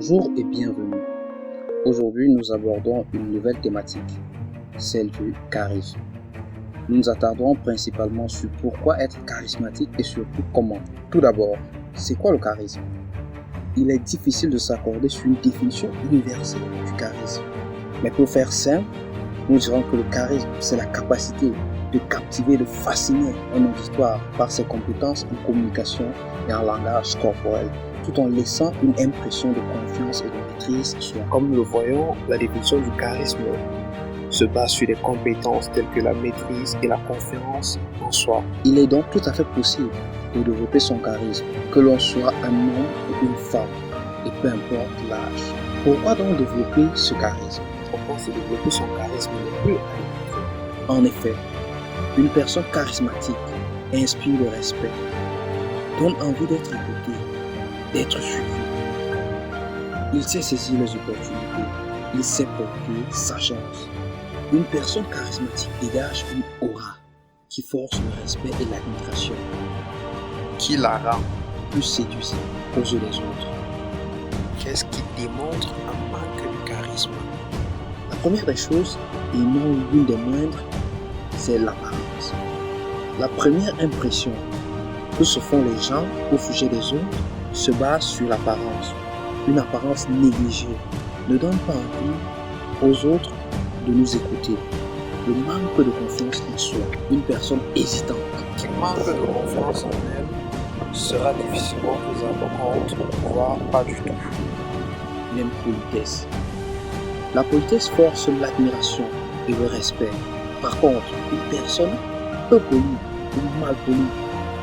Bonjour et bienvenue. Aujourd'hui, nous abordons une nouvelle thématique, celle du charisme. Nous nous attarderons principalement sur pourquoi être charismatique et surtout comment. Tout d'abord, c'est quoi le charisme? Il est difficile de s'accorder sur une définition universelle du charisme. Mais pour faire simple, nous dirons que le charisme, c'est la capacité de captiver, de fasciner un auditoire par ses compétences en communication et en langage corporel, tout en laissant une impression de confiance et de maîtrise sur soi. Comme nous le voyons, la définition du charisme se base sur des compétences telles que la maîtrise et la confiance en soi. Il est donc tout à fait possible de développer son charisme, que l'on soit un homme ou une femme, et peu importe l'âge. Pourquoi donc développer ce charisme? Pourquoi se développer son charisme ne peut aller? En effet, une personne charismatique inspire le respect, donne envie d'être écouté, d'être suivi. Il sait saisir les opportunités, il sait porter sa chance. Une personne charismatique dégage une aura qui force le respect et l'admiration, Qui la rend? plus séduisant aux yeux des autres. Qu'est-ce qui démontre un manque de charisme? La première des choses, et non l'une des moindres, c'est l'apparence. La première impression que se font les gens au sujet des autres se base sur l'apparence. Une apparence négligée ne donne pas envie aux autres de nous écouter. Le manque de confiance en soi, une personne hésitante, Qui manque de confiance en elle sera difficilement prise en compte, voire pas du tout. l'impolitesse. La politesse force l'admiration et le respect. Par contre, une personne peu polie ou mal polie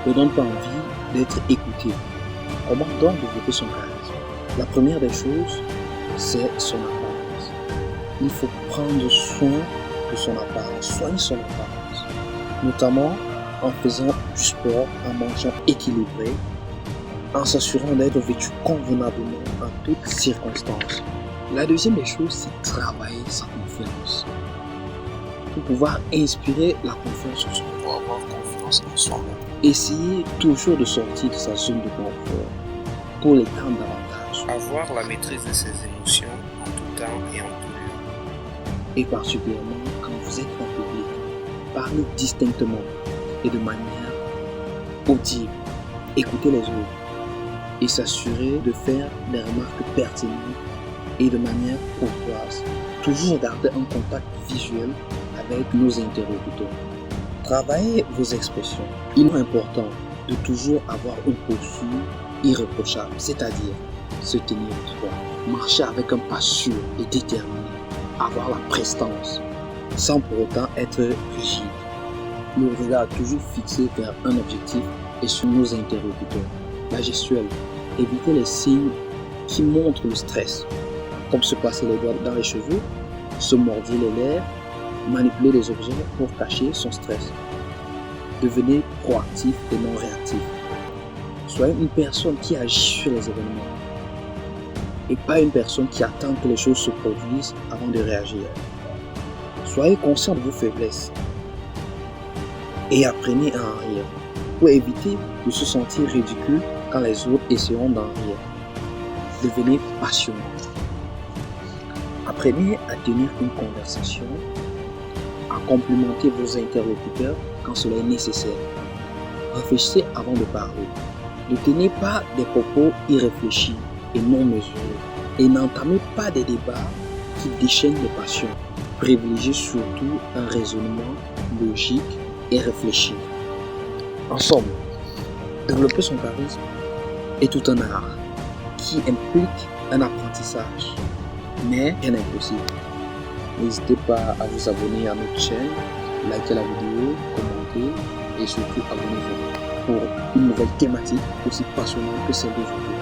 ne donne pas envie d'être écoutée. Comment donc développer son charisme? La première des choses, c'est son apparence. Il faut prendre soin de son apparence, soigner son apparence, notamment en faisant du sport, en mangeant équilibré, en s'assurant d'être vêtu convenablement en toutes circonstances. La deuxième des choses, c'est travailler sa confiance. Pour pouvoir inspirer la confiance en soi. Pour avoir confiance en soi-même. Essayez toujours de sortir de sa zone de confort pour l'étendre davantage. Avoir la maîtrise de ses émotions en tout temps et en tout lieu. Et particulièrement quand vous êtes en public. Parlez distinctement et de manière audible. Écoutez les autres et s'assurer de faire des remarques pertinentes et de manière courtoise. Toujours garder un contact visuel avec nos interlocuteurs. Travaillez vos expressions. Il est important de toujours avoir une posture irréprochable, c'est-à-dire se tenir droit, marcher avec un pas sûr et déterminé, avoir la prestance, sans pour autant être rigide. Le regard toujours fixé vers un objectif et sur nos interlocuteurs. La gestuelle, évitez les signes qui montrent le stress, comme se passer les doigts dans les cheveux, se mordre les lèvres, manipuler les objets pour cacher son stress. Devenez proactif et non réactif. Soyez une personne qui agit sur les événements et pas une personne qui attend que les choses se produisent avant de réagir. Soyez conscient de vos faiblesses et apprenez à en rire pour éviter de se sentir ridicule quand les autres essaieront d'en rire. Devenez passionnant. Apprenez à tenir une conversation, à complimenter vos interlocuteurs quand cela est nécessaire. Réfléchissez avant de parler. Ne tenez pas des propos irréfléchis et non mesurés. Et n'entamez pas des débats qui déchaînent les passions. Privilégiez surtout un raisonnement logique et réfléchi. En somme, développer son charisme est tout un art qui implique un apprentissage, mais rien n'est impossible. N'hésitez pas à vous abonner à notre chaîne, liker la vidéo, commenter et surtout abonnez-vous pour une nouvelle thématique aussi passionnante que celle d'aujourd'hui.